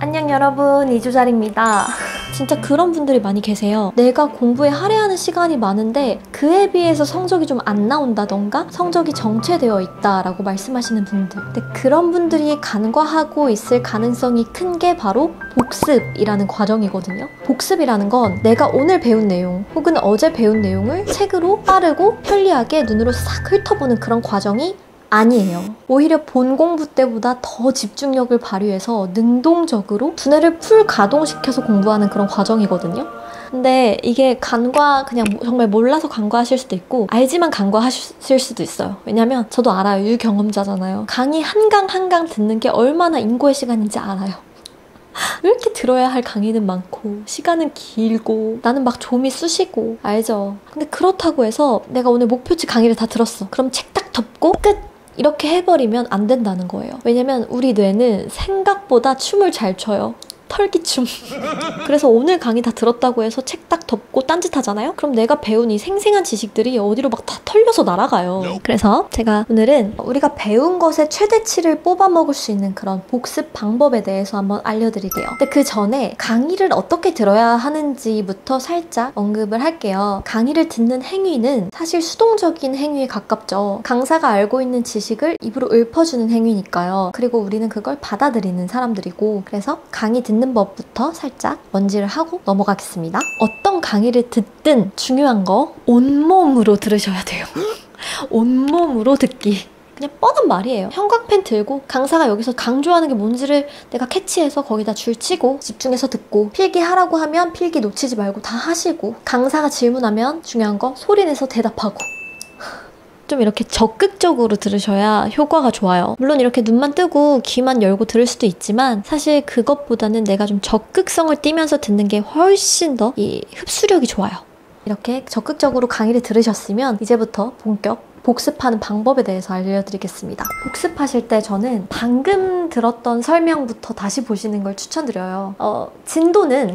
안녕 여러분, 이주잘입니다. 진짜 그런 분들이 많이 계세요. 내가 공부에 할애하는 시간이 많은데 그에 비해서 성적이 좀 안 나온다던가 성적이 정체되어 있다라고 말씀하시는 분들. 근데 그런 분들이 간과하고 있을 가능성이 큰 게 바로 복습이라는 과정이거든요. 복습이라는 건 내가 오늘 배운 내용 혹은 어제 배운 내용을 책으로 빠르고 편리하게 눈으로 싹 훑어보는 그런 과정이 아니에요. 오히려 본 공부 때보다 더 집중력을 발휘해서 능동적으로 두뇌를 풀 가동시켜서 공부하는 그런 과정이거든요. 근데 이게 그냥 정말 몰라서 간과하실 수도 있고 알지만 간과하실 수도 있어요. 왜냐면 저도 알아요. 유경험자잖아요. 강의 한 강 듣는 게 얼마나 인고의 시간인지 알아요. 왜 이렇게 들어야 할 강의는 많고 시간은 길고 나는 막 좀이 쑤시고 알죠? 근데 그렇다고 해서 내가 오늘 목표치 강의를 다 들었어. 그럼 책 딱 덮고 끝! 이렇게 해버리면 안 된다는 거예요. 왜냐면 우리 뇌는 생각보다 춤을 잘 춰요. 털기춤. 그래서 오늘 강의 다 들었다고 해서 책 딱 덮고 딴짓 하잖아요? 그럼 내가 배운 이 생생한 지식들이 어디로 막 다 털려서 날아가요. 그래서 제가 오늘은 우리가 배운 것의 최대치를 뽑아먹을 수 있는 그런 복습 방법에 대해서 한번 알려드릴게요. 근데 그 전에 강의를 어떻게 들어야 하는지부터 살짝 언급을 할게요. 강의를 듣는 행위는 사실 수동적인 행위에 가깝죠. 강사가 알고 있는 지식을 입으로 읊어주는 행위니까요. 그리고 우리는 그걸 받아들이는 사람들이고, 그래서 강의 듣는 법부터 살짝 먼지를 하고 넘어가겠습니다. 어떤 강의를 듣든 중요한 거 온몸으로 들으셔야 돼요. 온몸으로 듣기. 그냥 뻔한 말이에요. 형광펜 들고 강사가 여기서 강조하는 게 뭔지를 내가 캐치해서 거기다 줄 치고 집중해서 듣고, 필기하라고 하면 필기 놓치지 말고 다 하시고, 강사가 질문하면 중요한 거 소리내서 대답하고. 좀 이렇게 적극적으로 들으셔야 효과가 좋아요. 물론 이렇게 눈만 뜨고 귀만 열고 들을 수도 있지만 사실 그것보다는 내가 좀 적극성을 띠면서 듣는 게 훨씬 더 이 흡수력이 좋아요. 이렇게 적극적으로 강의를 들으셨으면 이제부터 본격 복습하는 방법에 대해서 알려드리겠습니다. 복습하실 때 저는 방금 들었던 설명부터 다시 보시는 걸 추천드려요.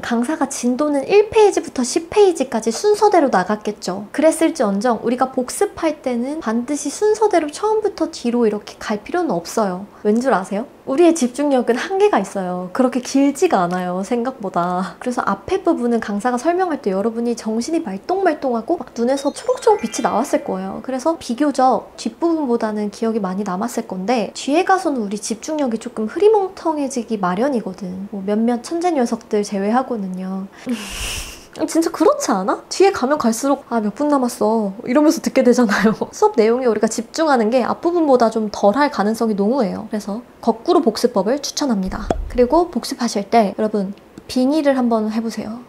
강사가 진도는 1페이지부터 10페이지까지 순서대로 나갔겠죠. 그랬을지언정 우리가 복습할 때는 반드시 순서대로 처음부터 뒤로 이렇게 갈 필요는 없어요. 왠 줄 아세요? 우리의 집중력은 한계가 있어요. 그렇게 길지가 않아요, 생각보다. 그래서 앞에 부분은 강사가 설명할 때 여러분이 정신이 말똥말똥하고 막 눈에서 초록초록 빛이 나왔을 거예요. 그래서 비교적 뒷부분보다는 기억이 많이 남았을 건데, 뒤에 가서는 우리 집중력이 조금 흐리멍텅해지기 마련이거든. 뭐 몇몇 천재 녀석들 제외하고는요. 진짜 그렇지 않아? 뒤에 가면 갈수록 몇 분 남았어 이러면서 듣게 되잖아요. 수업 내용에 우리가 집중하는 게 앞부분보다 좀 덜할 가능성이 농후해요. 그래서 거꾸로 복습법을 추천합니다. 그리고 복습하실 때 여러분 빙의를 한번 해보세요.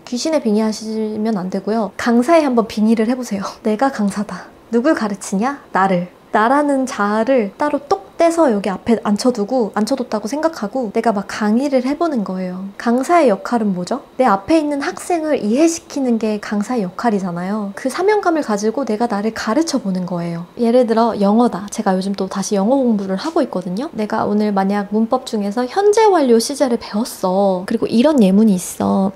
귀신의 빙의 하시면 안 되고요. 강사에 한번 빙의를 해보세요. 내가 강사다. 누굴 가르치냐? 나라는 자아를 따로 똑 떼서 여기 앞에 앉혀뒀다고 생각하고 내가 막 강의를 해보는 거예요. 강사의 역할은 뭐죠? 내 앞에 있는 학생을 이해시키는 게 강사의 역할이잖아요. 그 사명감을 가지고 내가 나를 가르쳐보는 거예요. 예를 들어 영어다. 제가 요즘 또 다시 영어 공부를 하고 있거든요. 내가 오늘 만약 문법 중에서 현재 완료 시제를 배웠어. 그리고 이런 예문이 있어.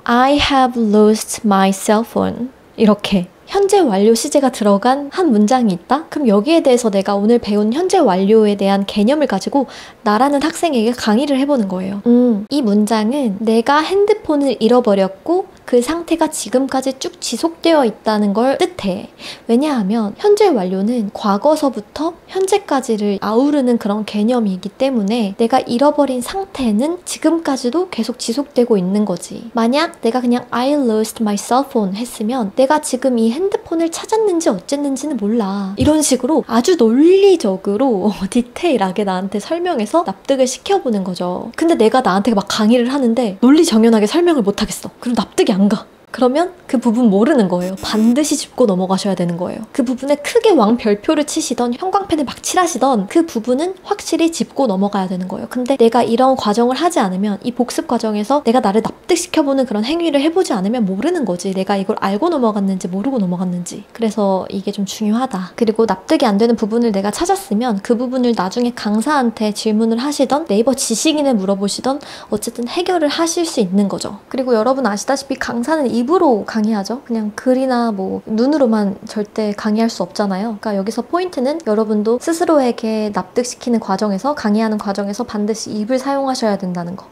I have lost my cell phone. 이렇게. 현재 완료 시제가 들어간 한 문장이 있다? 그럼 여기에 대해서 내가 오늘 배운 현재 완료에 대한 개념을 가지고 나라는 학생에게 강의를 해보는 거예요. 이 문장은 내가 핸드폰을 잃어버렸고 그 상태가 지금까지 쭉 지속되어 있다는 걸 뜻해. 왜냐하면 현재 완료는 과거서부터 현재까지를 아우르는 그런 개념이기 때문에 내가 잃어버린 상태는 지금까지도 계속 지속되고 있는 거지. 만약 내가 그냥 I lost my cell phone 했으면 내가 지금 이 핸드폰을 찾았는지 어쨌는지는 몰라. 이런 식으로 아주 논리적으로 디테일하게 나한테 설명해서 납득을 시켜보는 거죠. 근데 내가 나한테 막 강의를 하는데 논리정연하게 설명을 못하겠어. 그럼 납득이 안 가. 그러면 그 부분 모르는 거예요. 반드시 짚고 넘어가셔야 되는 거예요. 그 부분에 크게 왕별표를 치시던 형광펜을 막 칠하시던 그 부분은 확실히 짚고 넘어가야 되는 거예요. 근데 내가 이런 과정을 하지 않으면, 이 복습 과정에서 내가 나를 납득시켜보는 그런 행위를 해보지 않으면 모르는 거지. 내가 이걸 알고 넘어갔는지 모르고 넘어갔는지. 그래서 이게 좀 중요하다. 그리고 납득이 안 되는 부분을 내가 찾았으면 그 부분을 나중에 강사한테 질문을 하시던 네이버 지식인에 물어보시던 어쨌든 해결을 하실 수 있는 거죠. 그리고 여러분 아시다시피 강사는 이 입으로 강의하죠. 그냥 글이나 뭐 눈으로만 절대 강의할 수 없잖아요. 그러니까 여기서 포인트는 여러분도 스스로에게 납득시키는 과정에서, 강의하는 과정에서 반드시 입을 사용하셔야 된다는 거.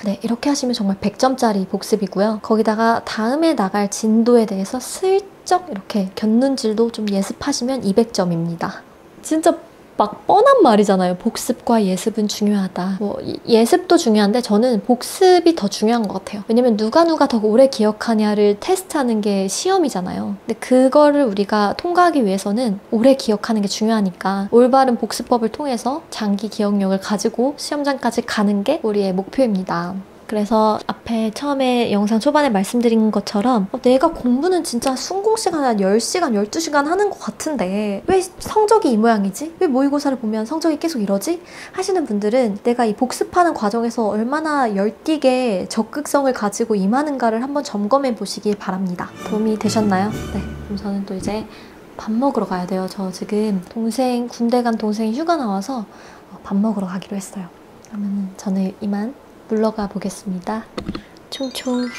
네, 이렇게 하시면 정말 100점짜리 복습이고요. 거기다가 다음에 나갈 진도에 대해서 슬쩍 이렇게 곁눈질도 좀 예습하시면 200점입니다. 진짜 막 뻔한 말이잖아요. 복습과 예습은 중요하다. 뭐 예습도 중요한데 저는 복습이 더 중요한 것 같아요. 왜냐면 누가 더 오래 기억하냐를 테스트하는 게 시험이잖아요. 근데 그거를 우리가 통과하기 위해서는 오래 기억하는 게 중요하니까 올바른 복습법을 통해서 장기 기억력을 가지고 시험장까지 가는 게 우리의 목표입니다. 그래서 앞에 처음에 영상 초반에 말씀드린 것처럼 내가 공부는 진짜 순공시간 한 10시간, 12시간 하는 것 같은데 왜 성적이 이 모양이지? 왜 모의고사를 보면 성적이 계속 이러지? 하시는 분들은 내가 이 복습하는 과정에서 얼마나 열띠게 적극성을 가지고 임하는가를 한번 점검해 보시길 바랍니다. 도움이 되셨나요? 네, 그럼 저는 또 이제 밥 먹으러 가야 돼요. 저 지금 군대 간 동생 휴가 나와서 밥 먹으러 가기로 했어요. 그러면 저는 이만 물러가 보겠습니다. 총총.